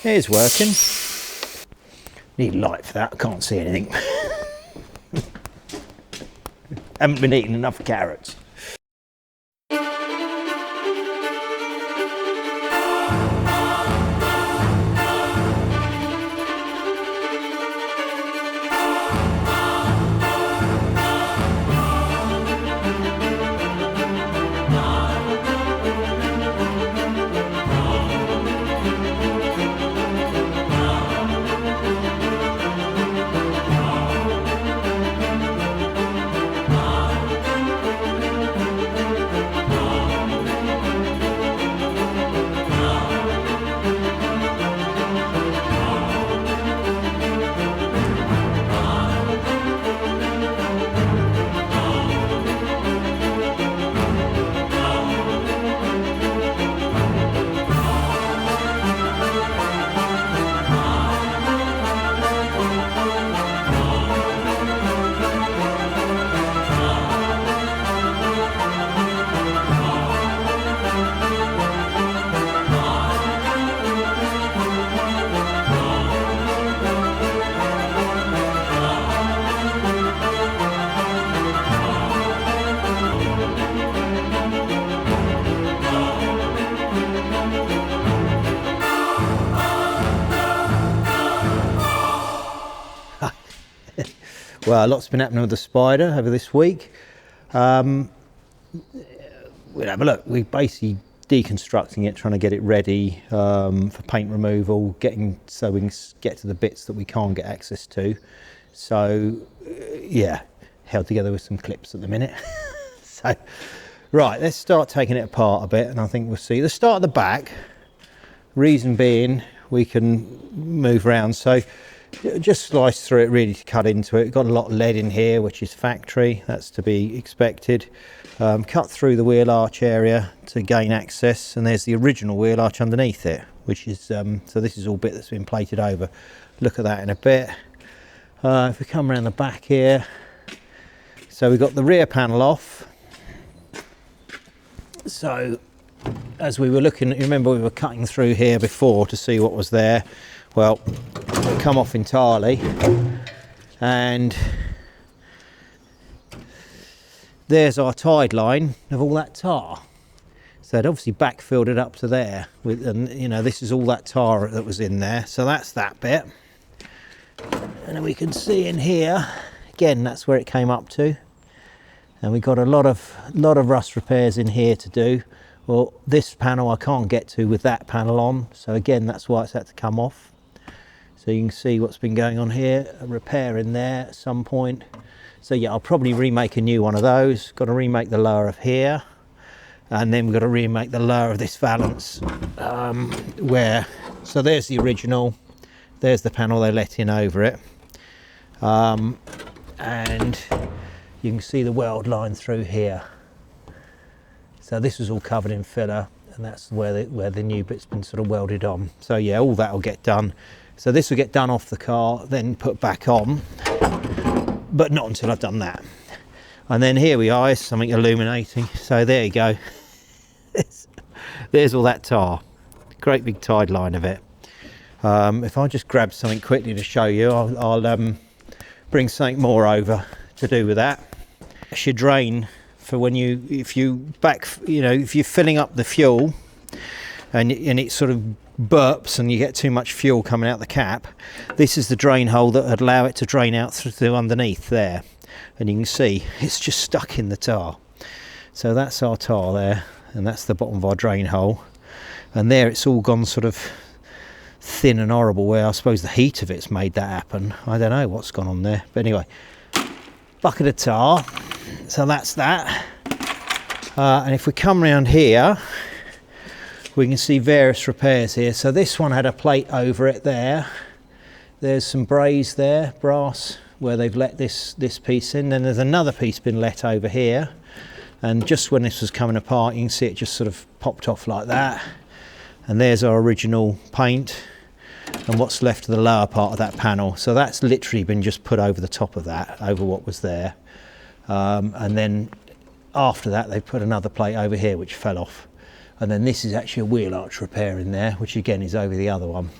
It's working. Need light for that, I can't see anything. Haven't been eating enough carrots. Well, a lot's been happening with the Spider over this week. We'll have a look. We're basically deconstructing it, trying to get it ready for paint removal, so we can get to the bits that we can't get access to. So, yeah, held together with some clips at the minute. So, right, let's start taking it apart a bit, and I think we'll see. Let's start at the back. Reason being, we can move around. So, just slice through it really to cut into it. Got a lot of lead in here, which is factory, that's to be expected. Cut through the wheel arch area to gain access, and there's the original wheel arch underneath it, which is so this is all bit that's been plated over. Look at that in a bit. If we come around the back here, so we've got the rear panel off. So as we were looking, remember we were cutting through here before to see what was there. Well, it'll come off entirely, and there's our tide line of all that tar. So it obviously backfilled it up to there, and you know, this is all that tar that was in there. So that's that bit, and then we can see in here again, that's where it came up to, and we got a lot of rust repairs in here to do. Well, this panel I can't get to with that panel on, so again, that's why it's had to come off. So you can see what's been going on here, a repair in there at some point. So yeah, I'll probably remake a new one of those. Got to remake the lower of here, and then we've got to remake the lower of this valance. So there's the original, there's the panel they let in over it. And you can see the weld line through here. So this was all covered in filler, and that's where the new bit's been sort of welded on. So yeah, all that will get done. So this will get done off the car, then put back on, but not until I've done that. And then here we are, it's something illuminating. So there you go. There's all that tar. Great big tide line of it. If I just grab something quickly to show you, I'll bring something more over to do with that. It's your drain for when if you're filling up the fuel and it sort of burps and you get too much fuel coming out the cap, this is the drain hole that would allow it to drain out through underneath there, and you can see it's just stuck in the tar. So that's our tar there, and that's the bottom of our drain hole, and there it's all gone sort of thin and horrible, where I suppose the heat of it's made that happen. I don't know what's gone on there, but anyway, bucket of tar. So that's that, and if we come around here, we can see various repairs here. So this one had a plate over it there. There's some braze there, brass, where they've let this piece in. Then there's another piece been let over here. And just when this was coming apart, you can see it just sort of popped off like that. And there's our original paint and what's left of the lower part of that panel. So that's literally been just put over the top of that, over what was there. And then after that, they put another plate over here, which fell off. And then this is actually a wheel arch repair in there, which again is over the other one.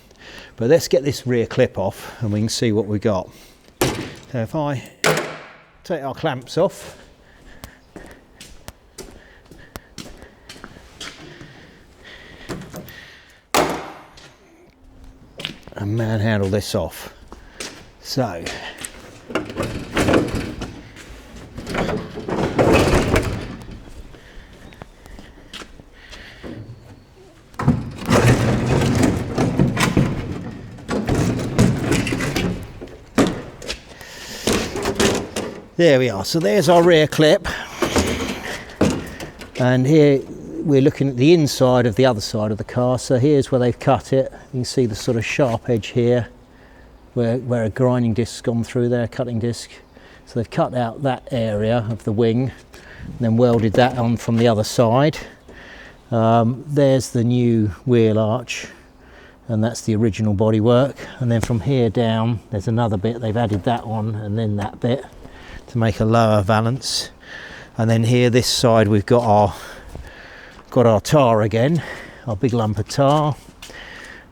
But let's get this rear clip off and we can see what we got. So if I take our clamps off, and manhandle this off. So there we are. So there's our rear clip, and here we're looking at the inside of the other side of the car. So here's where they've cut it. You can see the sort of sharp edge here where a grinding disc's gone through there, cutting disc. So they've cut out that area of the wing and then welded that on from the other side. There's the new wheel arch, and that's the original bodywork. And then from here down there's another bit, they've added that on and then that bit to make a lower valance. And then here this side we've got our tar again, our big lump of tar,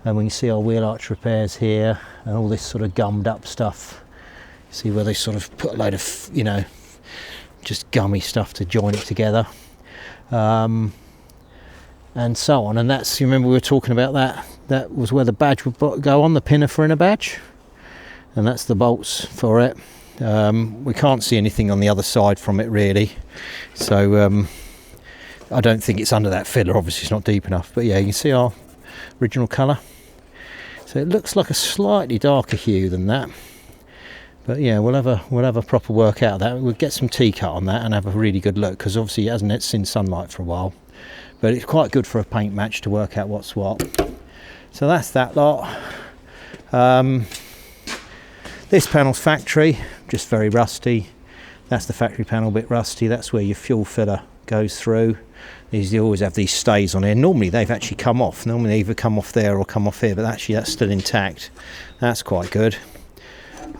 and we can see our wheel arch repairs here and all this sort of gummed up stuff. See where they sort of put a load of, you know, just gummy stuff to join it together, and so on. And that's, you remember we were talking about that was where the badge would go on, the Pininfarina badge, and that's the bolts for it. We can't see anything on the other side from it really, so I don't think it's under that filler, obviously it's not deep enough, but yeah, you can see our original colour. So it looks like a slightly darker hue than that, but yeah, we'll have a proper work out of that. We'll get some T-cut on that and have a really good look, because obviously it hasn't seen sunlight for a while, but it's quite good for a paint match to work out what's what. So that's that lot. This panel's factory, just very rusty. That's the factory panel, a bit rusty. That's where your fuel filler goes through. You always have these stays on here. Normally they've actually come off. Normally they either come off there or come off here, but actually that's still intact. That's quite good.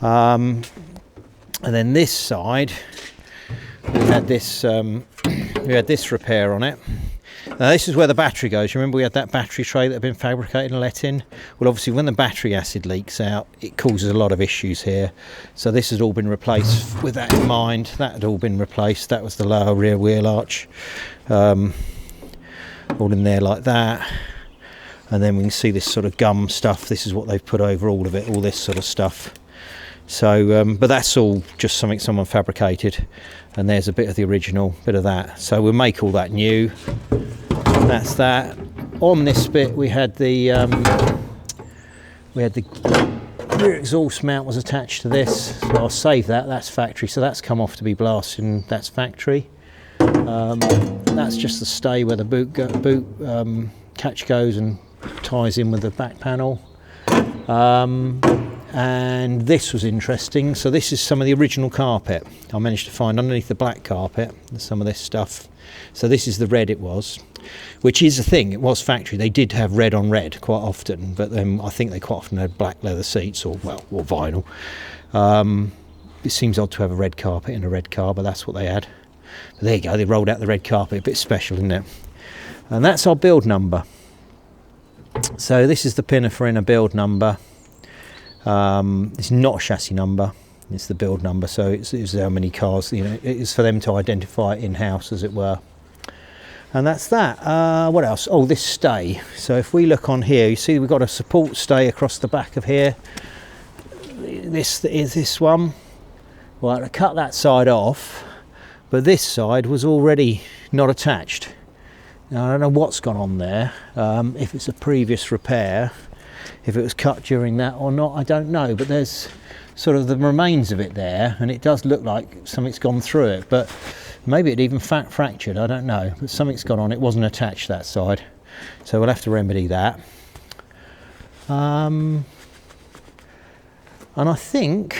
And then this side, we had this repair on it. Now this is where the battery goes. Remember we had that battery tray that had been fabricated and let in? Well, obviously when the battery acid leaks out, it causes a lot of issues here. So this has all been replaced with that in mind. That had all been replaced. That was the lower rear wheel arch. All in there like that. And then we can see this sort of gum stuff. This is what they've put over all of it, all this sort of stuff. So, but that's all just something someone fabricated. And there's a bit of the original, bit of that. So we'll make all that new. That's that. On this bit we had the rear exhaust mount was attached to this. So I'll save that. That's factory. So that's come off to be blasted, and that's factory. That's just the stay where the boot catch goes and ties in with the back panel. And this was interesting. So this is some of the original carpet I managed to find underneath the black carpet. Some of this stuff. So this is the red it was, which is a thing. It was factory. They did have red on red quite often, but I think they quite often had black leather seats or vinyl. It seems odd to have a red carpet in a red car, but that's what they had. But there you go. They rolled out the red carpet. A bit special, isn't it? And that's our build number. So this is the Pininfarina build number. It's not a chassis number, it's the build number, so it's how many cars, you know, it's for them to identify it in-house, as it were. And that's that. What else? Oh, this stay. So if we look on here, you see we've got a support stay across the back of here. This is this one. Well, I cut that side off, but this side was already not attached. Now, I don't know what's gone on there, if it's a previous repair. If it was cut during that or not, I don't know, but there's sort of the remains of it there, and it does look like something's gone through it, but maybe it even fractured, I don't know, but something's gone on. It wasn't attached, that side, so we'll have to remedy that. And I think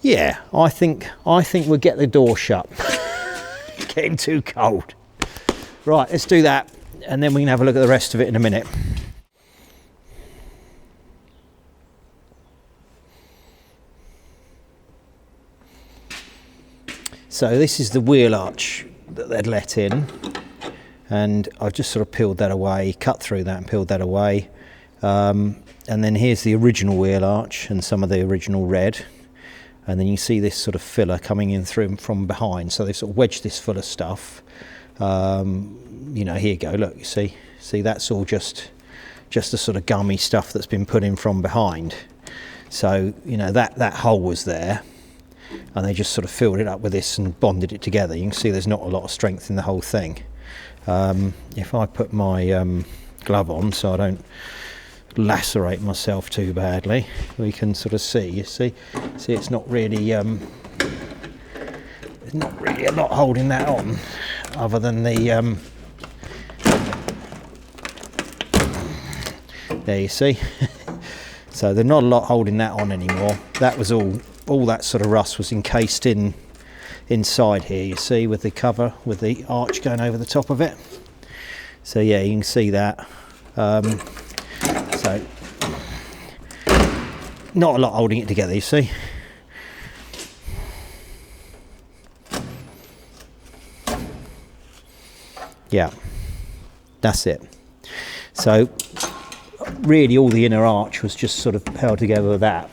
yeah, I think we'll get the door shut. Getting too cold. Right, let's do that, and then we can have a look at the rest of it in a minute. So this is the wheel arch that they'd let in, and I've just sort of peeled that away, cut through that and peeled that away. And then here's the original wheel arch and some of the original red. And then you see this sort of filler coming in through from behind. So they've sort of wedged this full of stuff. You know, here you go, look, you see that's all just the sort of gummy stuff that's been put in from behind. So, you know, that hole was there, and they just sort of filled it up with this and bonded it together. You can see there's not a lot of strength in the whole thing. If I put my glove on so I don't lacerate myself too badly, we can sort of see it's not really there's not really a lot holding that on, other than the there you see. So there's not a lot holding that on anymore. That was all that sort of rust was encased inside here, you see, with the cover, with the arch going over the top of it. So yeah, you can see that. So not a lot holding it together, you see. Yeah, that's it. So really all the inner arch was just sort of held together with that.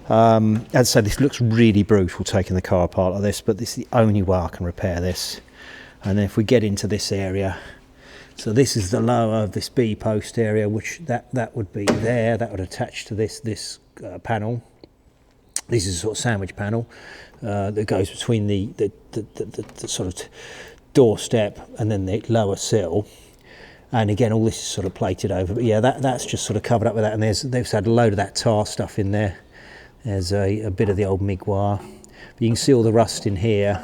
As I said, this looks really brutal taking the car apart like this, but this is the only way I can repair this. And then if we get into this area, so this is the lower of this B post area, which that would be there, that would attach to this panel. This is a sort of sandwich panel that goes between the sort of doorstep and then the lower sill. And again, all this is sort of plated over, but yeah, that's just sort of covered up with that. And they've had a load of that tar stuff in there. There's a bit of the old MIG wire, but you can see all the rust in here,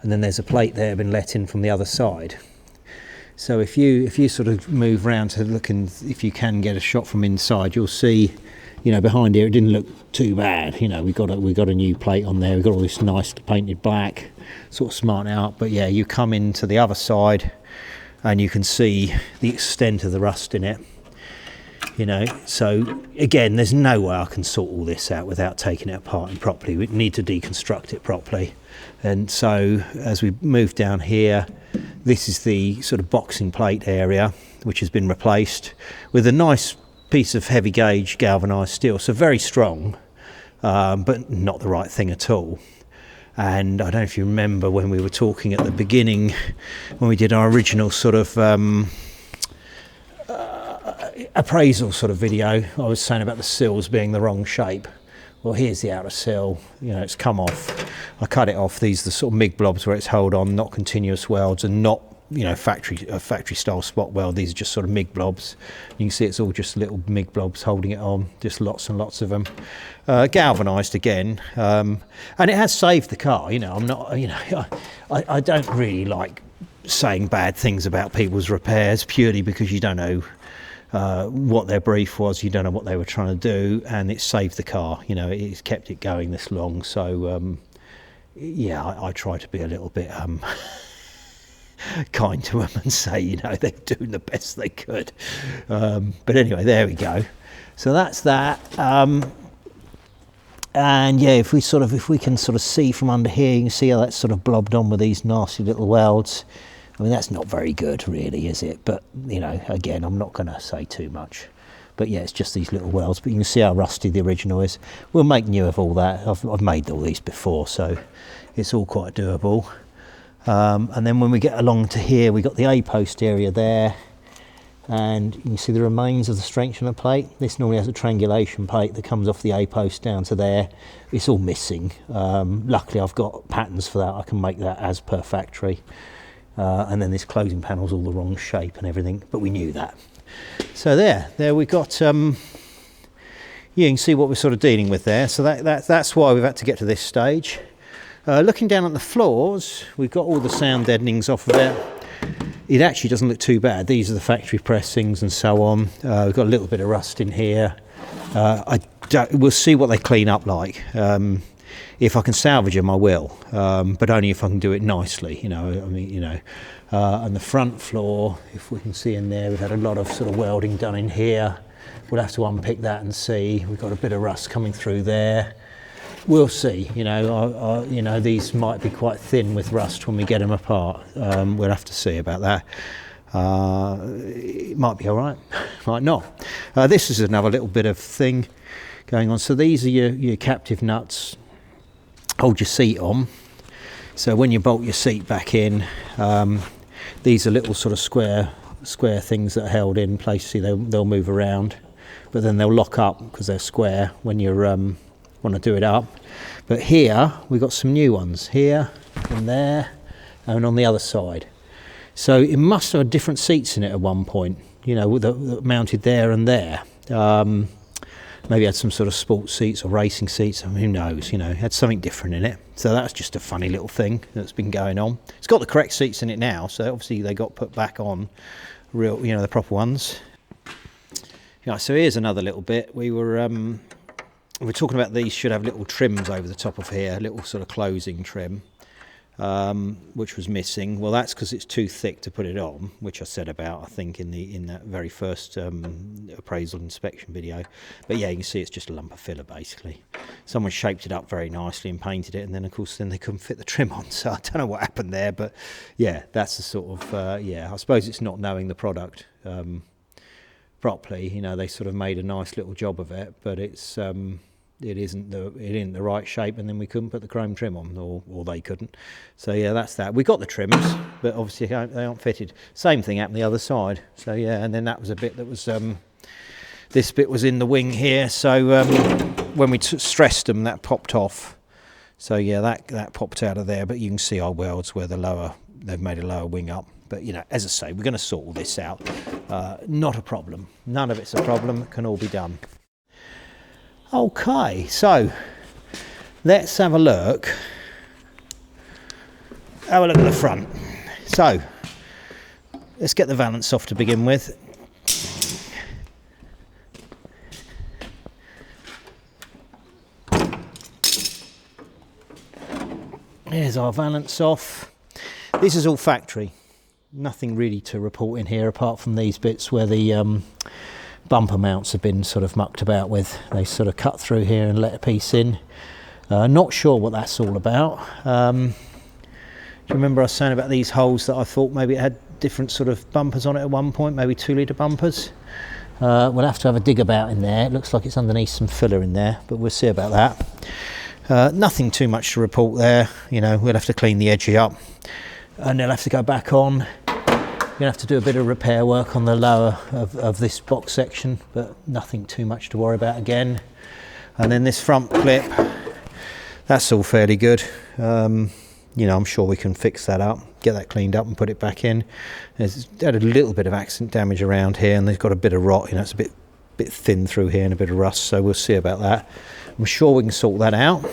and then there's a plate there been let in from the other side. So if you sort of move round to look, and if you can get a shot from inside, you'll see, you know, behind here it didn't look too bad. You know, we got a new plate on there. We've got all this nice painted black, sort of smart out. But yeah, you come into the other side, and you can see the extent of the rust in it. You know, so again, there's no way I can sort all this out without taking it apart and properly. We need to deconstruct it properly. And so as we move down here, this is the sort of boxing plate area, which has been replaced with a nice piece of heavy gauge galvanized steel. So very strong, but not the right thing at all. And I don't know if you remember when we were talking at the beginning, when we did our original sort of appraisal sort of video, I was saying about the sills being the wrong shape. Well, here's the outer sill, you know, it's come off. I cut it off. These are the sort of MIG blobs where it's held on, not continuous welds, and not, you know, factory style spot weld. These are just sort of MIG blobs. You can see it's all just little MIG blobs holding it on, just lots and lots of them. Galvanized again, and it has saved the car. You know, I'm not, you know, I don't really like saying bad things about people's repairs purely because you don't know what their brief was, you don't know what they were trying to do, and it saved the car. You know, it's kept it going this long. So yeah, I try to be a little bit kind to them and say, you know, they're doing the best they could. But anyway, there we go. So that's that. And yeah, if we can sort of see from under here, you can see how that's sort of blobbed on with these nasty little welds. I mean, that's not very good, really, is it? But, you know, again, I'm not going to say too much. But yeah, it's just these little welds. But you can see how rusty the original is. We'll make new of all that. I've made all these before, so it's all quite doable. And then when we get along to here, we got the A-post area there. And you can see the remains of the strengthener plate. This normally has a triangulation plate that comes off the A-post down to there. It's all missing. Luckily, I've got patterns for that. I can make that as per factory. And then this closing panel's all the wrong shape and everything, but we knew that. So there we got, you can see what we're sort of dealing with there. So that's why we've had to get to this stage. Looking down at the floors, we've got all the sound deadenings off of it. It actually doesn't look too bad. These are the factory pressings and so on. We've got a little bit of rust in here. We'll see what they clean up like. If I can salvage them, I will, but only if I can do it nicely, you know. I mean, you know, and the front floor, if we can see in there, we've had a lot of sort of welding done in here. We'll have to unpick that and see. We've got a bit of rust coming through there. we'll see. You know, you know, these might be quite thin with rust when we get them apart. We'll have to see about that. It might be all right, might not. This is another little bit of thing going on. So these are your captive nuts. Hold your seat on. So when you bolt your seat back in, these are little sort of square things that are held in place. See, they'll move around, but then they'll lock up because they're square when you want to do it up. But here we've got some new ones here and there and on the other side. So it must have had different seats in it at one point, you know, mounted there and there. Maybe had some sort of sports seats or racing seats. I mean, who knows, you know, had something different in it. So that's just a funny little thing that's been going on. It's got the correct seats in it now, so obviously they got put back on real, you know, the proper ones. Yeah, so here's another little bit. We're talking about these should have little trims over the top of here, little sort of closing trim. Which was missing. Well, that's because it's too thick to put it on, which I said about, I think, in that very first appraisal inspection video. But yeah, you can see it's just a lump of filler basically. Someone shaped it up very nicely and painted it, and then of course they couldn't fit the trim on. So I don't know what happened there, but yeah, that's the sort of yeah. I suppose it's not knowing the product properly. You know, they sort of made a nice little job of it, but it's. It isn't the right shape, and then we couldn't put the chrome trim on, or they couldn't. So yeah, that's that. We got the trims, but obviously they aren't fitted. Same thing happened the other side. So yeah, and then that was a bit that was this bit was in the wing here. So when we stressed them, that popped off. So yeah, that popped out of there. But you can see our welds where they've made a lower wing up. But you know, as I say, we're going to sort all this out. Not a problem. None of it's a problem. It can all be done. Okay, so let's have a look. Have a look at the front. So let's get the valance off to begin with. Here's our valance off. This is all factory. Nothing really to report in here apart from these bits where the bumper mounts have been sort of mucked about with. They sort of cut through here and let a piece in. Not sure what that's all about. Do you remember I was saying about these holes that I thought maybe it had different sort of bumpers on it at one point, maybe 2-litre bumpers? We'll have to have a dig about in there. It looks like it's underneath some filler in there, but we'll see about that. Nothing too much to report there. You know, we'll have to clean the edge up and they'll have to go back on. Going to have to do a bit of repair work on the lower of this box section, but nothing too much to worry about again. And then this front clip, that's all fairly good. You know, I'm sure we can fix that up, get that cleaned up and put it back in. There's had a little bit of accident damage around here, and they've got a bit of rot, you know, it's a bit thin through here and a bit of rust, so we'll see about that. I'm sure we can sort that out.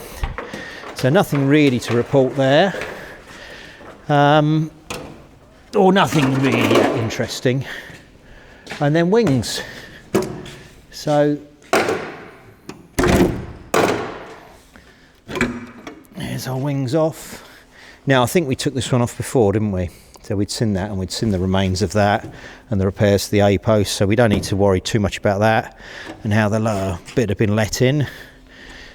So nothing really to report there. Or nothing really that interesting. And then wings. So there's our wings off. Now I think we took this one off before, didn't we? So we'd seen that, and we'd seen the remains of that and the repairs to the A-post, so we don't need to worry too much about that and how the lower bit had been let in.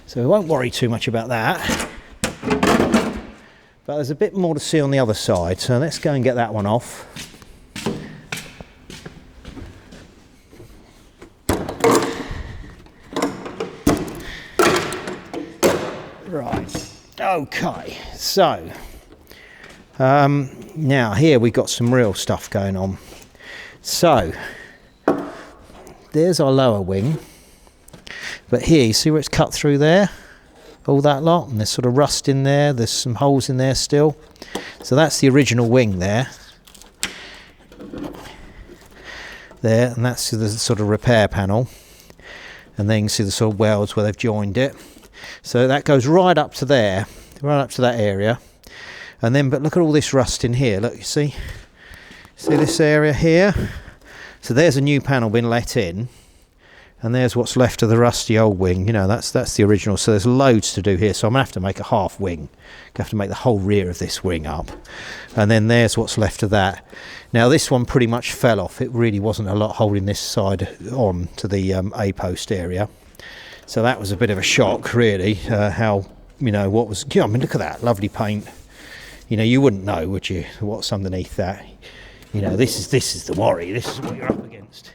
So we won't worry too much about that. But there's a bit more to see on the other side, so let's go and get that one off. Right, okay, so now here we've got some real stuff going on. So there's our lower wing, but here you see where it's cut through there? All that lot, and there's sort of rust in there, there's some holes in there still. So that's the original wing there, and that's the sort of repair panel, and then you can see the sort of welds where they've joined it. So that goes right up to there, right up to that area. And then, but look at all this rust in here, look, you see this area here? So there's a new panel been let in, and there's what's left of the rusty old wing. You know, that's the original. So there's loads to do here. So I'm going to have to make a half wing. I have to make the whole rear of this wing up. And then there's what's left of that. Now this one pretty much fell off. It really wasn't a lot holding this side on to the A-post area. So that was a bit of a shock, really, how, you know, what was, I mean, look at that, lovely paint. You know, you wouldn't know, would you, what's underneath that? You know, this is the worry, this is what you're up against.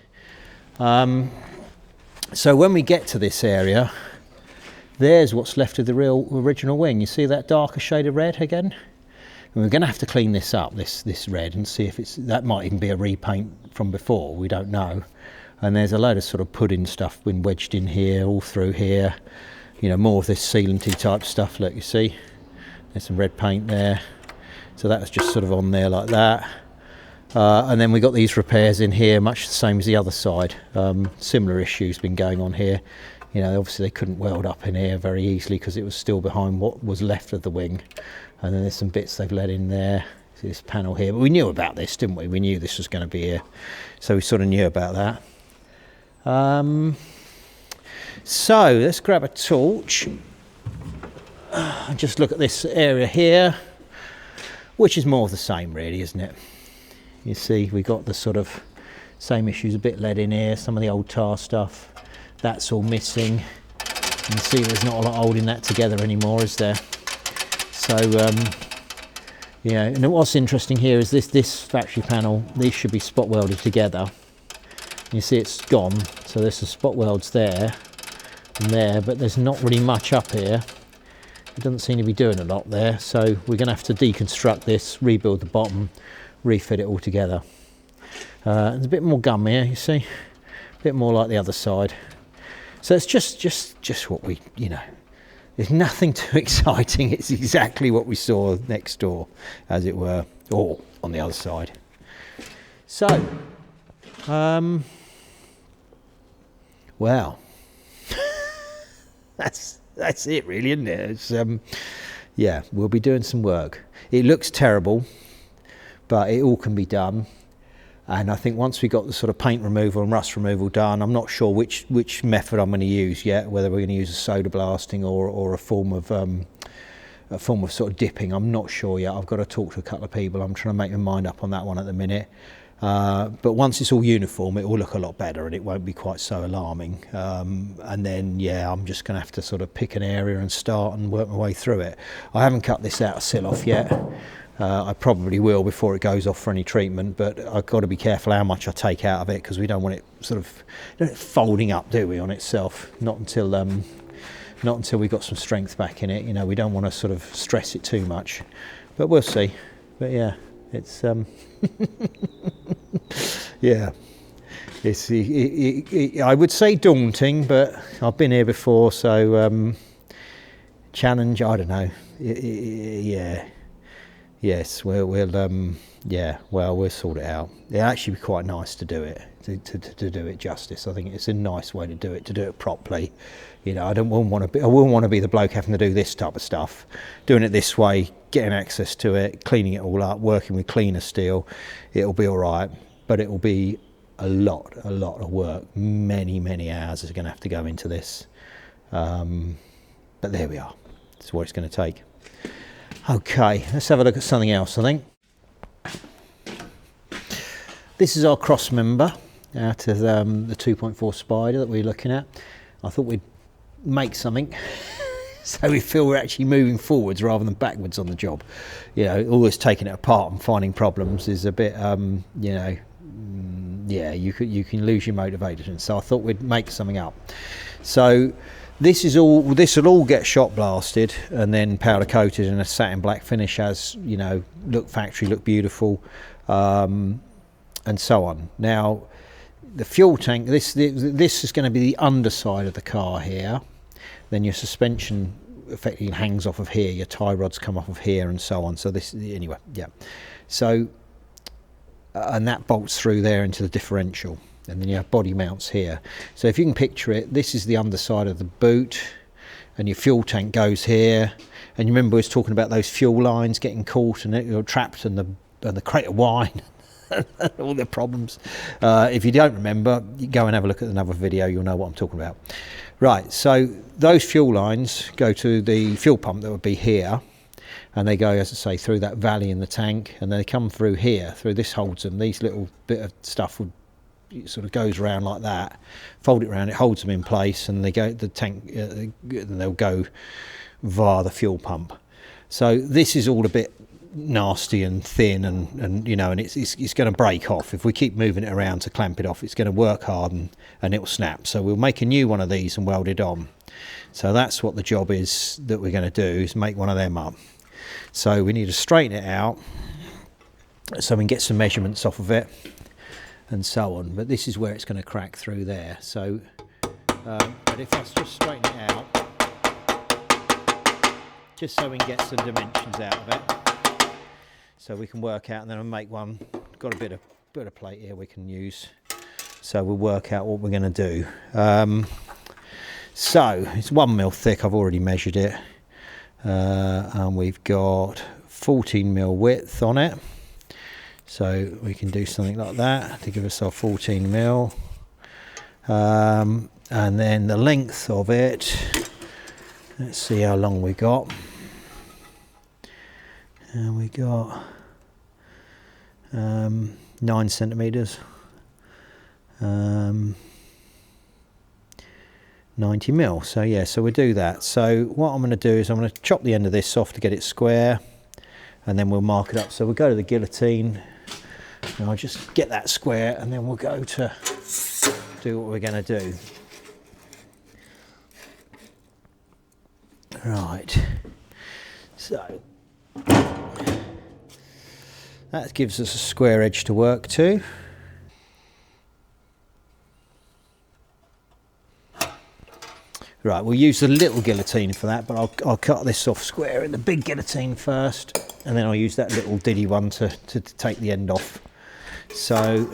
So when we get to this area, there's what's left of the original wing. You see that darker shade of red again? And we're going to have to clean this up, this red, and see if that might even be a repaint from before, we don't know. And there's a load of sort of pudding stuff been wedged in here, all through here. You know, more of this sealanty type stuff, look, you see? There's some red paint there. So that was just sort of on there like that. And then we got these repairs in here, much the same as the other side. Similar issues been going on here. You know, obviously they couldn't weld up in here very easily because it was still behind what was left of the wing. And then there's some bits they've let in there. See this panel here, but we knew about this, didn't we? We knew this was going to be here, so we sort of knew about that. So let's grab a torch and just look at this area here, which is more of the same, really, isn't it? You see, we got the sort of same issues, a bit lead in here, some of the old tar stuff. That's all missing. You can see there's not a lot holding that together anymore, is there? So, yeah, and what's interesting here is this factory panel, these should be spot welded together. You see it's gone, so there's some spot welds there and there, but there's not really much up here. It doesn't seem to be doing a lot there, so we're going to have to deconstruct this, rebuild the bottom, refit it all together. There's a bit more gum here, you see, a bit more like the other side. So it's just what we, you know, there's nothing too exciting. It's exactly what we saw next door, as it were, or on the other side. So, well, that's it, really, isn't it? It's, yeah, we'll be doing some work. It looks terrible, but it all can be done. And I think once we got the sort of paint removal and rust removal done, I'm not sure which method I'm going to use yet, whether we're going to use a soda blasting or a form of sort of dipping. I'm not sure yet. I've got to talk to a couple of people. I'm trying to make my mind up on that one at the minute. But once it's all uniform, it will look a lot better and it won't be quite so alarming. And then, yeah, I'm just going to have to sort of pick an area and start and work my way through it. I haven't cut this outer sill off yet. I probably will before it goes off for any treatment, but I've got to be careful how much I take out of it because we don't want it sort of folding up, do we, on itself? Not until we've got some strength back in it. You know, we don't want to sort of stress it too much, but we'll see. But yeah, it's yeah, it's I would say daunting, but I've been here before, so challenge, I don't know. Yeah. Yes, we'll yeah, well, we'll sort it out. It'll actually be quite nice to do it, to do it justice. I think it's a nice way to do it properly. You know, I wouldn't want to be the bloke having to do this type of stuff. Doing it this way, getting access to it, cleaning it all up, working with cleaner steel, it'll be all right. But it will be a lot of work. Many hours is going to have to go into this. But there we are. That's what it's going to take. Okay, let's have a look at something else, I think. This is our cross member out of the 2.4 Spider that we're looking at. I thought we'd make something so we feel we're actually moving forwards rather than backwards on the job. You know, always taking it apart and finding problems is a bit, you know, yeah, you can lose your motivation. So I thought we'd make something up. So this will all get shot blasted and then powder coated in a satin black finish, as you know, look factory, look beautiful, and so on. Now the fuel tank, this is going to be the underside of the car here. Then your suspension effectively hangs off of here, your tie rods come off of here, and so on. So this, anyway, yeah. So and that bolts through there into the differential. And then you have body mounts here. So if you can picture it, this is the underside of the boot, and your fuel tank goes here. And you remember we was talking about those fuel lines getting caught and you're trapped, and the crate of wine, all the problems. If you don't remember, you go and have a look at another video. You'll know what I'm talking about. Right. So those fuel lines go to the fuel pump that would be here, and they go, as I say, through that valley in the tank, and they come through here. Through this holds them. These little bit of stuff would it sort of goes around like that, fold it around, it holds them in place, and they go the tank, they'll go via the fuel pump. So this is all a bit nasty and thin, and you know, and it's going to break off if we keep moving it around to clamp it off. It's going to work hard, and it will snap. So we'll make a new one of these and weld it on. So that's what the job is that we're going to do, is make one of them up. So we need to straighten it out so we can get some measurements off of it and so on. But this is where it's going to crack through there. So but if I just straighten it out, just so we can get some dimensions out of it, so we can work out, and then I'll make one. Got a bit of plate here we can use, so we'll work out what we're going to do. So it's 1 mil thick. I've already measured it, and we've got 14 mil width on it, so we can do something like that to give us our 14 mil, and then the length of it, let's see how long we got. And we got 9 centimeters, 90 mil. So yeah, so we'll do that. So what I'm going to do is I'm going to chop the end of this off to get it square, and then we'll mark it up. So we'll go to the guillotine, and I'll just get that square, and then we'll go to do what we're going to do. Right, so that gives us a square edge to work to. Right, we'll use the little guillotine for that, but I'll cut this off square in the big guillotine first, and then I'll use that little diddy one to take the end off. So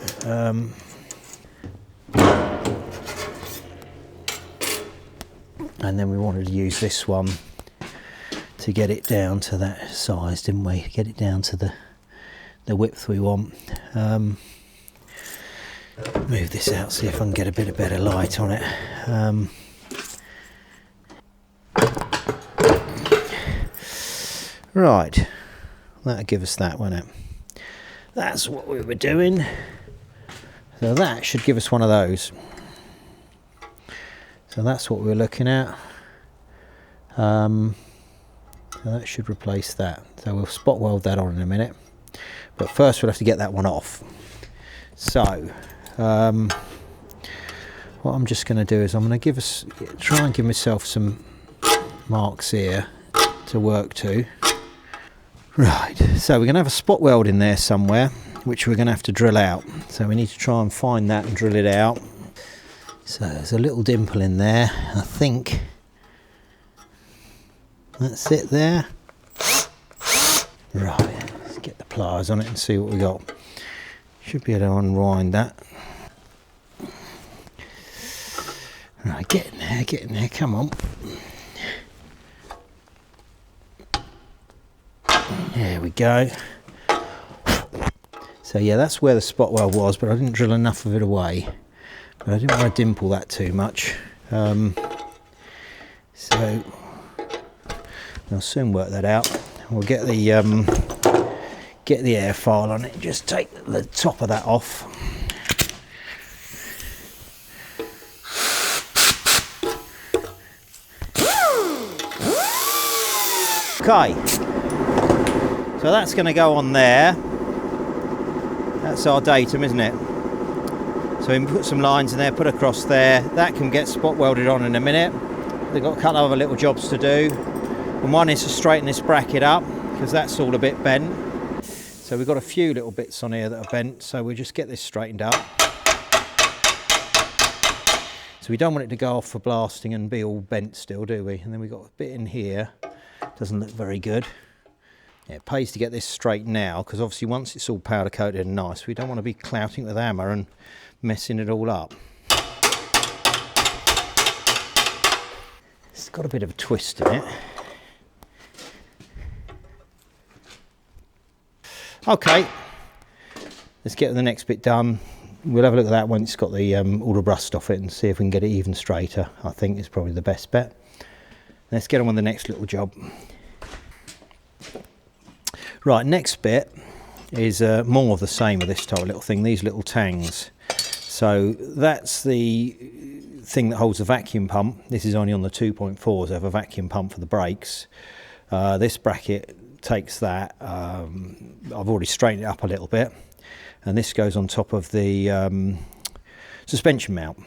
and then we wanted to use this one to get it down to that size, didn't we? Get it down to the width we want. Move this out, see if I can get a bit of better light on it. Right, that'll give us that, won't it? That's what we were doing. So that should give us one of those. So that's what we're looking at. So that should replace that. So we'll spot weld that on in a minute. But first we'll have to get that one off. So what I'm just going to do is I'm going to try and give myself some marks here to work to. Right, so we're going to have a spot weld in there somewhere, which we're going to have to drill out. So we need to try and find that and drill it out. So there's a little dimple in there, I think. That's it there. Right, let's get the pliers on it and see what we got. Should be able to unwind that. Right, get in there, come on. There we go. So yeah, that's where the spot weld was, but I didn't drill enough of it away. But I didn't want to dimple that too much. So I'll soon work that out. We'll get the air file on it. Just take the top of that off. Okay. So that's going to go on there. That's our datum, isn't it? So we can put some lines in there, put across there. That can get spot welded on in a minute. They've got a couple of other little jobs to do. And one is to straighten this bracket up, because that's all a bit bent. So we've got a few little bits on here that are bent. So we'll just get this straightened up. So we don't want it to go off for blasting and be all bent still, do we? And then we've got a bit in here. Doesn't look very good. Yeah, it pays to get this straight now, because obviously once it's all powder coated and nice, we don't want to be clouting with a hammer and messing it all up. It's got a bit of a twist in it. Okay, let's get the next bit done. We'll have a look at that once it's got the all the rust off it and see if we can get it even straighter. I think is probably the best bet. Let's get on with the next little job. Right, next bit is more of the same with this type of little thing, these little tangs. So that's the thing that holds the vacuum pump. This is only on the 2.4s. They have a vacuum pump for the brakes. This bracket takes that. I've already straightened it up a little bit, and this goes on top of the suspension mount.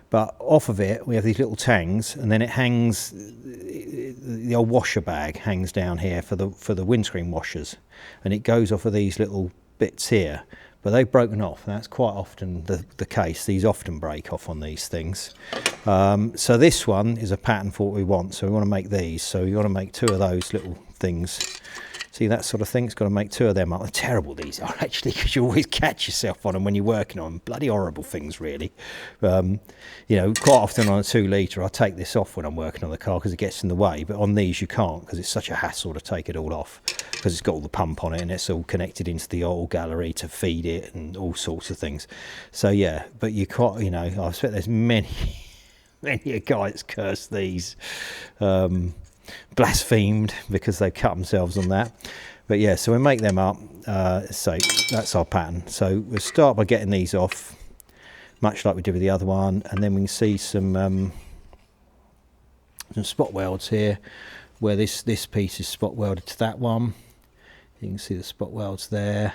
But off of it we have these little tangs, and then it hangs, the old washer bag hangs down here for the windscreen washers, and it goes off of these little bits here. But they've broken off. That's quite often the case. These often break off on these things. So this one is a pattern for what we want. So we want to make these. So you want to make 2 of those little things. See that sort of thing? It's got to make 2 of them up. They're terrible, these are, actually, because you always catch yourself on them when you're working on them. Bloody horrible things, really. You know, quite often on a 2 litre, I take this off when I'm working on the car because it gets in the way. But on these, you can't, because it's such a hassle to take it all off, because it's got all the pump on it and it's all connected into the oil gallery to feed it and all sorts of things. So yeah, but you can't, you know, I expect there's many a guy that's cursed these, blasphemed because they cut themselves on that. But yeah, so we make them up. So that's our pattern. So we'll start by getting these off, much like we did with the other one, and then we can see some spot welds here, where this piece is spot welded to that one. You can see the spot welds there,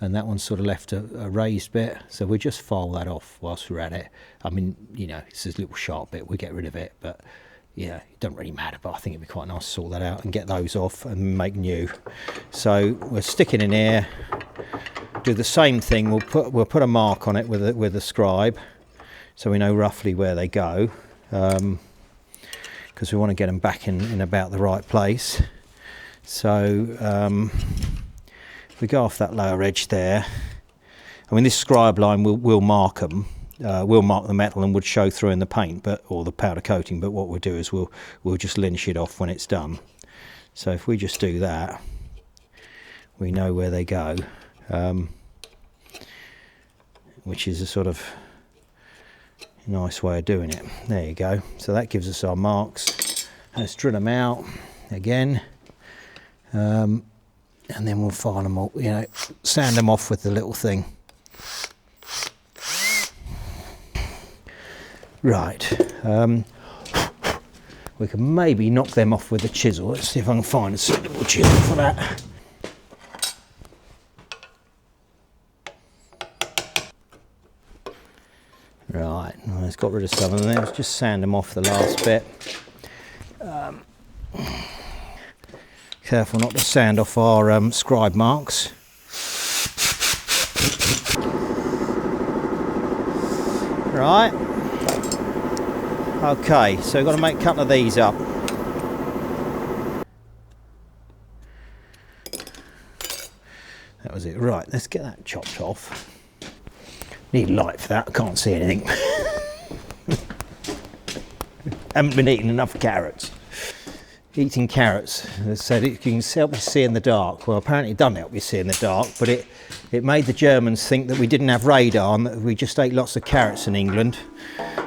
and that one's sort of left a raised bit. So we'll just file that off whilst we're at it. I mean, you know, it's this little sharp bit, we get rid of it, but yeah, it doesn't really matter. But I think it'd be quite nice to sort that out and get those off and make new. So we're sticking in here, do the same thing. We'll put a mark on it with a scribe, so we know roughly where they go, because we want to get them back in about the right place. So if we go off that lower edge there, I mean, this scribe line will mark them. We'll mark the metal and would show through in the paint, or the powder coating. But what we'll do is we'll just lynch it off when it's done. So if we just do that, we know where they go, which is a sort of nice way of doing it. There you go. So that gives us our marks. Let's drill them out again, and then we'll file them all. You know, sand them off with the little thing. Right, we can maybe knock them off with a chisel. Let's see if I can find a suitable chisel for that. Right, let's got rid of some of them. Let's just sand them off the last bit. Careful not to sand off our scribe marks. Right. Okay, so we've got to make a couple of these up. That was it. Right, let's get that chopped off. Need light for that, I can't see anything. Haven't been eating enough carrots. Eating carrots, as I said, it can help you see in the dark. Well, apparently it doesn't help you see in the dark, but it made the Germans think that we didn't have radar and that we just ate lots of carrots in England.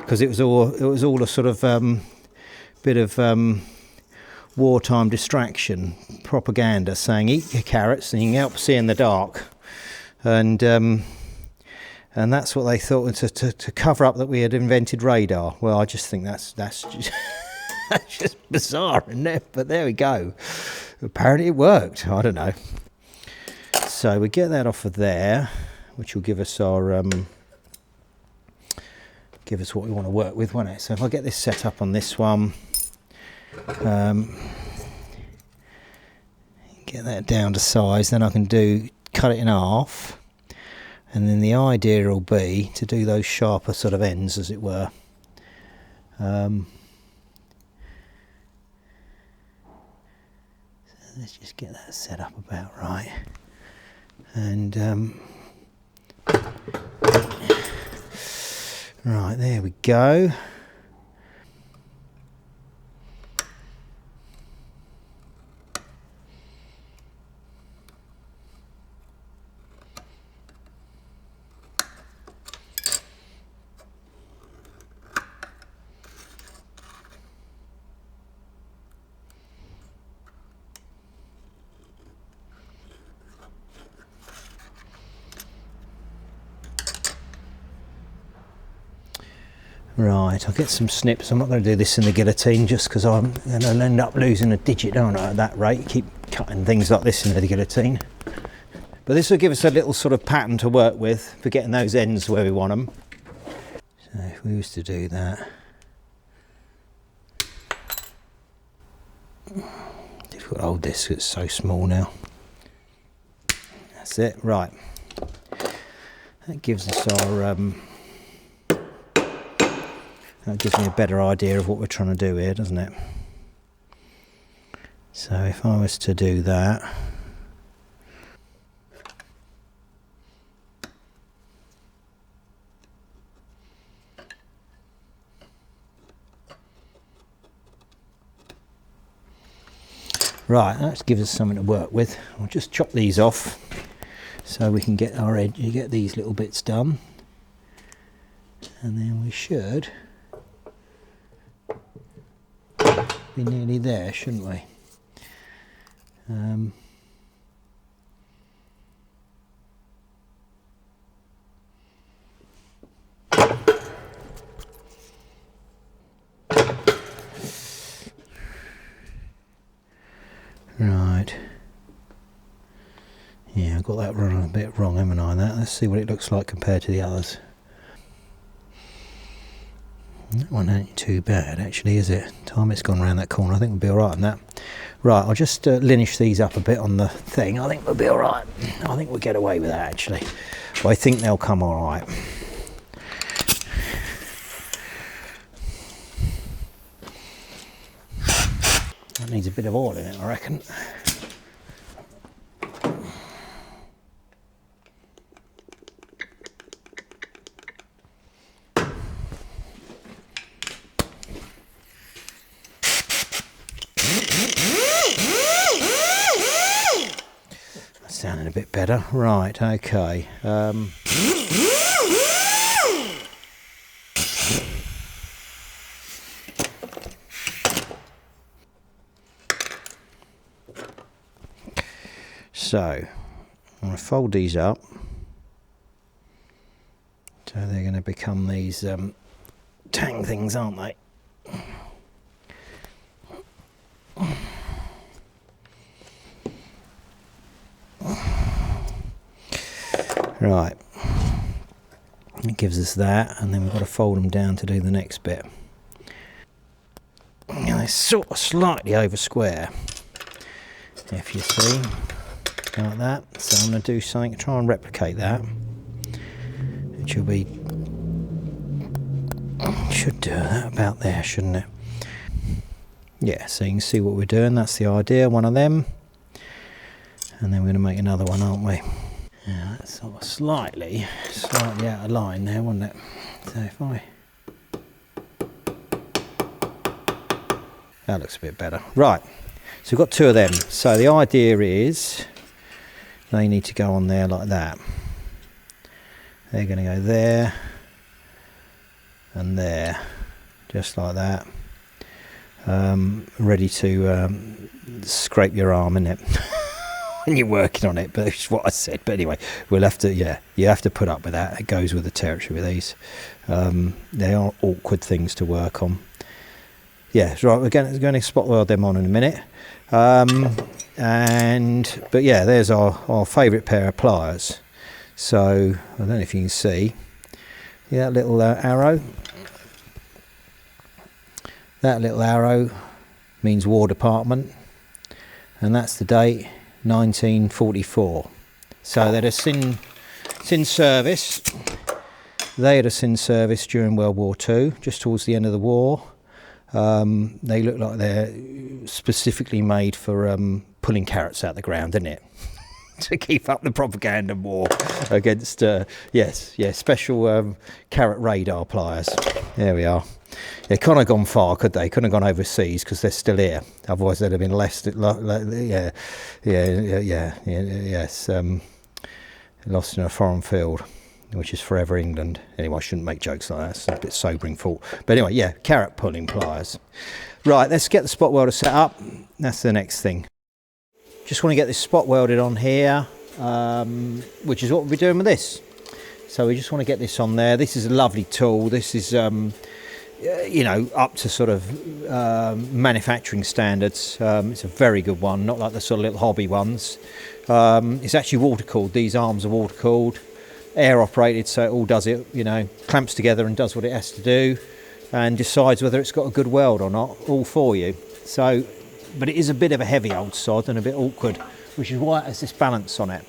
Because it was all a sort of bit of wartime distraction propaganda, saying eat your carrots and you can help see in the dark, and that's what they thought, to cover up that we had invented radar. Well, I just think that's just that's just bizarre, isn't it? But there we go. Apparently it worked. I don't know. So we get that off of there, which will give us our give us what we want to work with, won't it? So if I get this set up on this one, get that down to size, then I can cut it in half, and then the idea will be to do those sharper sort of ends, as it were. So let's just get that set up about right, and right, there we go. Right, I'll get some snips. I'm not going to do this in the guillotine just because I'm going to end up losing a digit, aren't I, at that rate. Keep cutting things like this into the guillotine. But this will give us a little sort of pattern to work with for getting those ends where we want them. So if we was to do that, difficult to hold this, it's so small now. That's it, right. That gives us our, that gives me a better idea of what we're trying to do here, doesn't it? So if I was to do that, right, that gives us something to work with. We'll just chop these off so we can get our edge, you get these little bits done, and then we should be nearly there, shouldn't we? Right. Yeah, I've got that run a bit wrong, haven't I? Let's see what it looks like compared to the others. That one ain't too bad, actually, is it? Time it's gone around that corner, I think we'll be all right on that. Right, I'll just linish these up a bit on the thing. I think we'll be all right. I think we'll get away with that, actually. Well, I think they'll come all right. That needs a bit of oil in it, I reckon. That's sounding a bit better. Right, okay. So, I'm going to fold these up. So they're going to become these tang things, aren't they? Right. It gives us that, and then we've got to fold them down to do the next bit. Now they're sort of slightly over square, if you see, like that. So I'm going to do something to try and replicate that. It should be, should do that about there, shouldn't it? Yeah, so you can see what we're doing. That's the idea, one of them. And then we're going to make another one, aren't we? Yeah, that's sort of slightly out of line there, wasn't it? So if I... That looks a bit better. Right, so we've got two of them. So the idea is they need to go on there like that. They're going to go there and there, just like that. Ready to scrape your arm, innit? When you're working on it, but it's what I said. But anyway, we'll have to, yeah, you have to put up with that. It goes with the territory with these. They are awkward things to work on. Yeah, right, we're going to spot weld them on in a minute. But yeah, there's our favourite pair of pliers. So, I don't know if you can see. Yeah, that little arrow. That little arrow means War Department. And that's the date, 1944. So they'd have seen service. They had a sin service during World War II, just towards the end of the war. They look like they're specifically made for pulling carrots out of the ground, didn't it? To keep up the propaganda war against, special carrot radar pliers. There we are. They couldn't have gone far, could they? Couldn't have gone overseas because they're still here. Otherwise, they'd have been lost in a foreign field, which is forever England. Anyway, I shouldn't make jokes like that. It's a bit sobering thought. But anyway, yeah, carrot pulling pliers. Right, let's get the spot welder set up. That's the next thing. Just want to get this spot welded on here, which is what we'll be doing with this. So we just want to get this on there. This is a lovely tool. This is you know, up to sort of manufacturing standards. It's a very good one, not like the sort of little hobby ones. It's actually water cooled. These arms are water cooled, air operated, so it all does it, you know, clamps together and does what it has to do, and decides whether it's got a good weld or not, all for you. So, but it is a bit of a heavy old sod and a bit awkward, which is why it has this balance on it.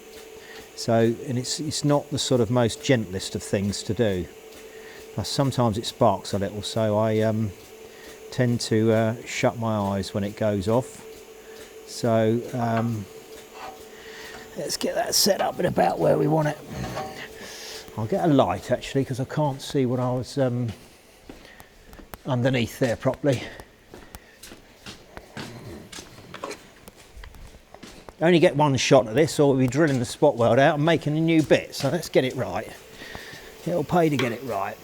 So, and it's not the sort of most gentlest of things to do. Sometimes it sparks a little, so I tend to shut my eyes when it goes off. So let's get that set up at about where we want it. I'll get a light actually, because I can't see what I was underneath there properly. Only get one shot at this, or we'll be drilling the spot weld out and making a new bit. So let's get it right. It'll pay to get it right.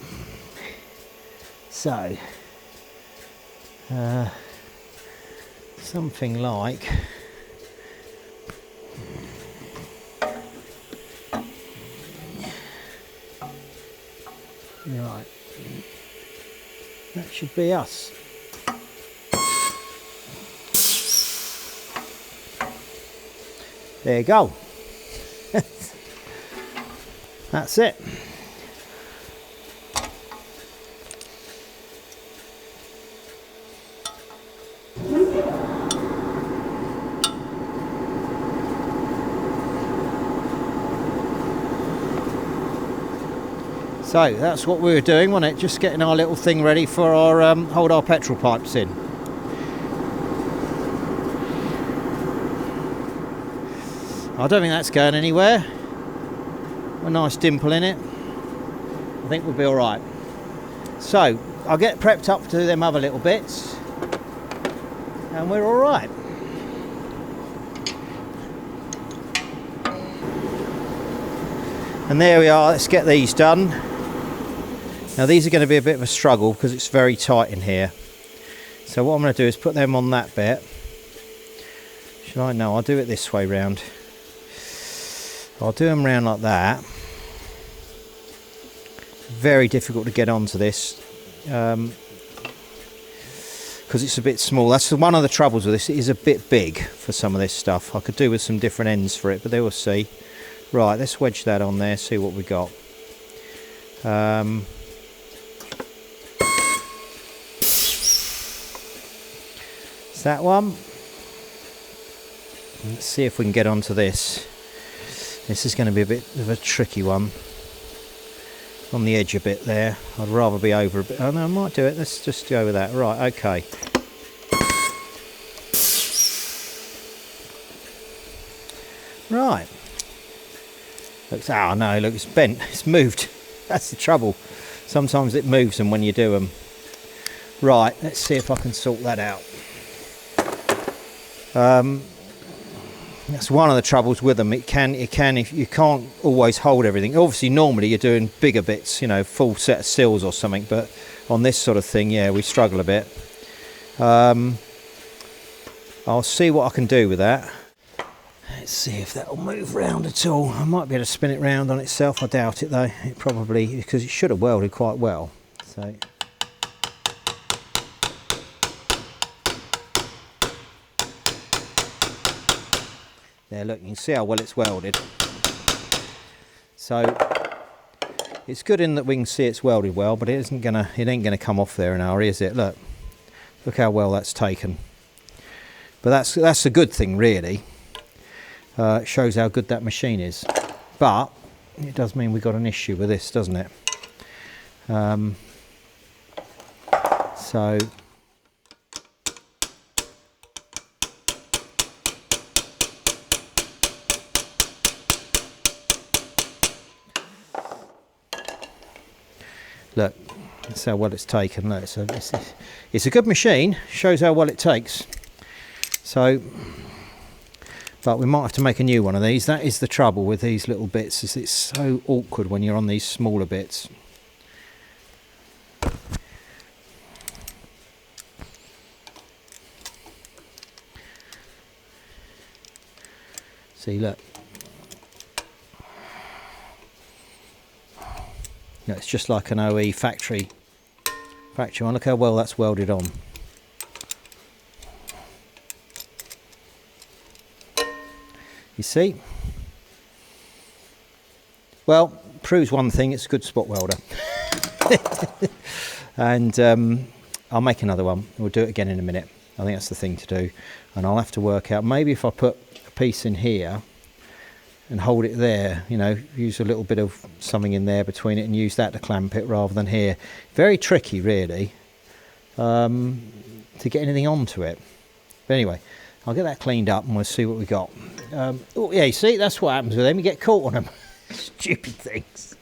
So, something like right. That should be us. There you go. That's it. So that's what we were doing, wasn't it? Just getting our little thing ready for our hold our petrol pipes in. I don't think that's going anywhere. A nice dimple in it. I think we'll be all right. So I'll get prepped up to them other little bits, and we're all right. And there we are. Let's get these done. Now these are going to be a bit of a struggle because it's very tight in here. So what I'm going to do is put them on that bit. Should I? No, I'll do it this way round. I'll do them round like that. Very difficult to get onto this because it's a bit small. That's one of the troubles with this. It is a bit big for some of this stuff. I could do with some different ends for it, but they will see. Right, let's wedge that on there, see what we got. It's that one. Let's see if we can get onto this. This is going to be a bit of a tricky one. On the edge a bit there. I'd rather be over a bit. Oh no, I might do it. Let's just go with that. Right, okay. Right. Looks, oh no, look, it's bent. It's moved. That's the trouble. Sometimes it moves them when you do them. Right, let's see if I can sort that out. That's one of the troubles with them. It can if you can't always hold everything. Obviously normally you're doing bigger bits, you know, full set of sills or something, but on this sort of thing, yeah, we struggle a bit. I'll see what I can do with that. Let's see if that'll move round at all. I might be able to spin it round on itself. I doubt it though. It probably, because it should have welded quite well. So there, look, you can see how well it's welded. So it's good in that we can see it's welded well, but it ain't gonna come off there in a hurry, is it? Look how well that's taken. But that's a good thing, really. It shows how good that machine is. But it does mean we've got an issue with this, doesn't it? So look, that's how well it's taken. Look, it's a good machine. Shows how well it takes. So, but we might have to make a new one of these. That is the trouble with these little bits. Is it's so awkward when you're on these smaller bits. See, look. No, it's just like an OE factory factory one. Look how well that's welded on. You see? Well, proves one thing, it's a good spot welder. And I'll make another one. We'll do it again in a minute. I think that's the thing to do. And I'll have to work out, maybe if I put a piece in here and hold it there, you know, use a little bit of something in there between it and use that to clamp it rather than here. Very tricky, really, to get anything onto it. But anyway, I'll get that cleaned up and we'll see what we got. Oh yeah, you see, that's what happens with them. You get caught on them. Stupid things.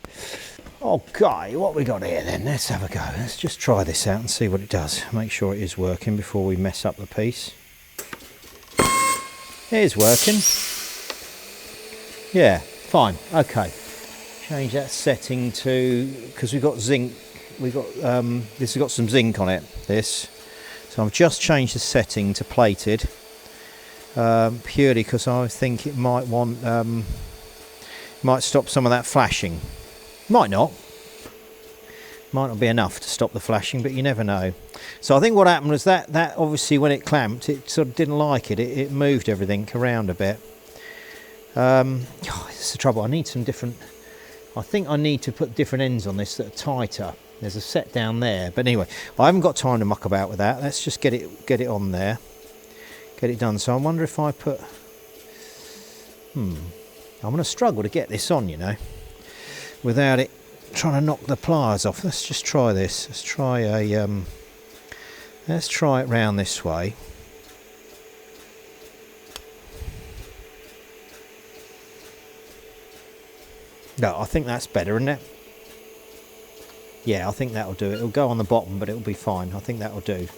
Okay, what we got here then? Let's have a go. Let's just try this out and see what it does. Make sure it is working before we mess up the piece. It is working. Yeah, fine. Okay. Change that setting to, because we've got zinc. We've got this has got some zinc on it. This. So I've just changed the setting to plated. Purely because I think it might want might stop some of that flashing. Might not be enough to stop the flashing, but you never know. So I think what happened was that obviously when it clamped, it sort of didn't like it. It moved everything around a bit. It's the trouble. I need some different. I think I need to put different ends on this that are tighter. There's a set down there, but anyway, I haven't got time to muck about with that. Let's just get it on there. Get it done. So I wonder if I put I'm going to struggle to get this on, you know, without it trying to knock the pliers off. Let's just try this. Let's try it round this way. No, I think that's better, isn't it? Yeah, I think that'll do it. It'll go on the bottom, but it'll be fine. I think that'll do.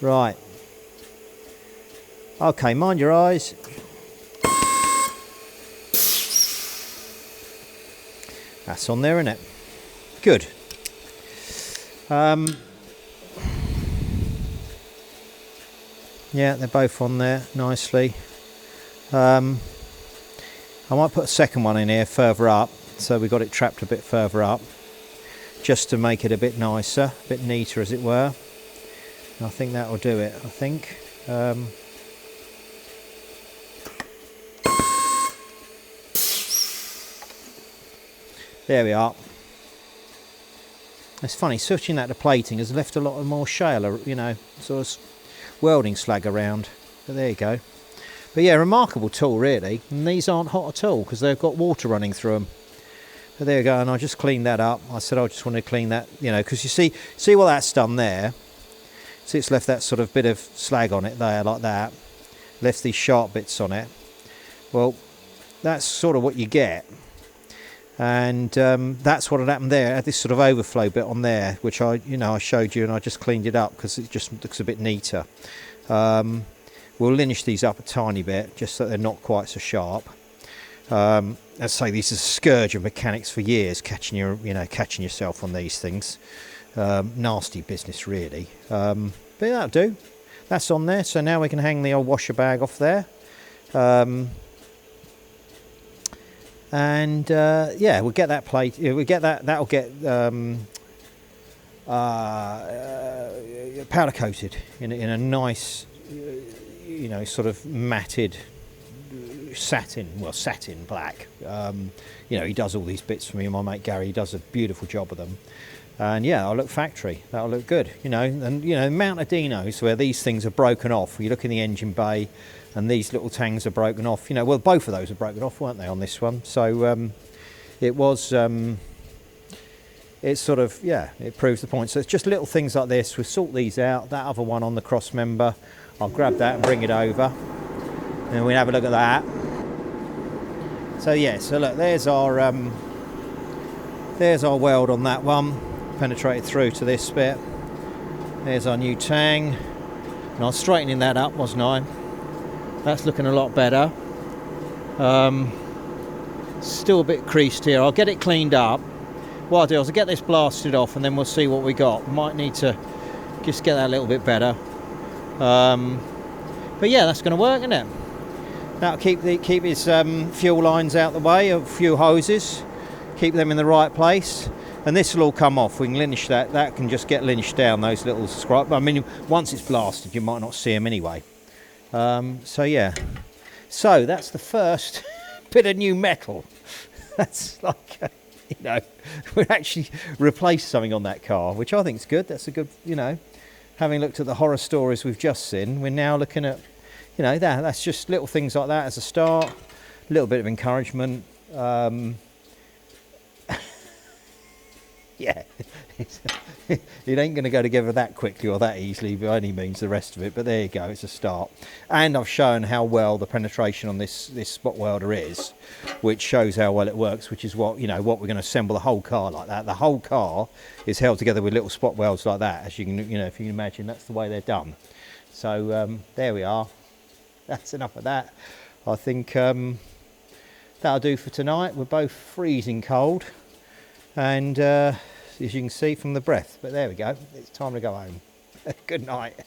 Right. Okay, mind your eyes. That's on there, isn't it? Good. Yeah, they're both on there nicely. I might put a second one in here further up, so we got it trapped a bit further up, just to make it a bit nicer, a bit neater as it were. And I think that'll do it, I think. There we are. It's funny, switching that to plating has left a lot more shale, you know, sort of welding slag around. But there you go. But yeah, remarkable tool really. And these aren't hot at all because they've got water running through them. But there you go, and I just cleaned that up. I said I just want to clean that, you know, because you see what that's done there. See, it's left that sort of bit of slag on it there, like that. Left these sharp bits on it. Well, that's sort of what you get. And that's what had happened there. It had this sort of overflow bit on there, which I showed you, and I just cleaned it up because it just looks a bit neater. We'll lineage these up a tiny bit, just so they're not quite so sharp. As I say, this is a scourge of mechanics for years, catching yourself on these things. Nasty business, really. But that'll do. That's on there. So now we can hang the old washer bag off there. Yeah, we'll get that plate. We'll get that. That'll get powder coated in a nice, sort of matted satin black. He does all these bits for me. My mate Gary, he does a beautiful job of them. And yeah, I'll look factory. That'll look good. And the amount of Dinos where these things are broken off. You look in the engine bay, and these little tangs are broken off. Well, both of those are broken off, weren't they, on this one? So it was. It's sort of, it proves the point. So it's just little things like this. We'll sort these out. That other one on the cross member, I'll grab that and bring it over, and we'll have a look at that. So yeah, so look, there's our weld on that one, penetrated through to this bit. There's our new tang, and I was straightening that up, wasn't I? That's looking a lot better. Still a bit creased here. I'll get it cleaned up. What I'll do is I'll get this blasted off, and then we'll see what we got. Might need to just get that a little bit better. But yeah, that's going to work, isn't it? That'll keep his fuel lines out the way, of fuel hoses, keep them in the right place. and this will all come off. We can linish that. That can just get linished down, those little scrap. I mean, once it's blasted, you might not see them anyway. So yeah, so that's the first bit of new metal. That's like, you know, we actually replaced something on that car, which I think is good. That's a good, you know, having looked at the horror stories we've just seen, we're now looking at, you know, that's just little things like that as a start, a little bit of encouragement. Yeah, it ain't going to go together that quickly or that easily by any means, the rest of it, but there you go, it's a start. And I've shown how well the penetration on this spot welder is, which shows how well it works, which is what, you know, what we're going to assemble the whole car like that. The whole car is held together with little spot welds like that, as you can, you know, if you can imagine, that's the way they're done. So there we are. That's enough of that. I think that'll do for tonight. We're both freezing cold, and as you can see from the breath, but there we go, it's time to go home. Good night.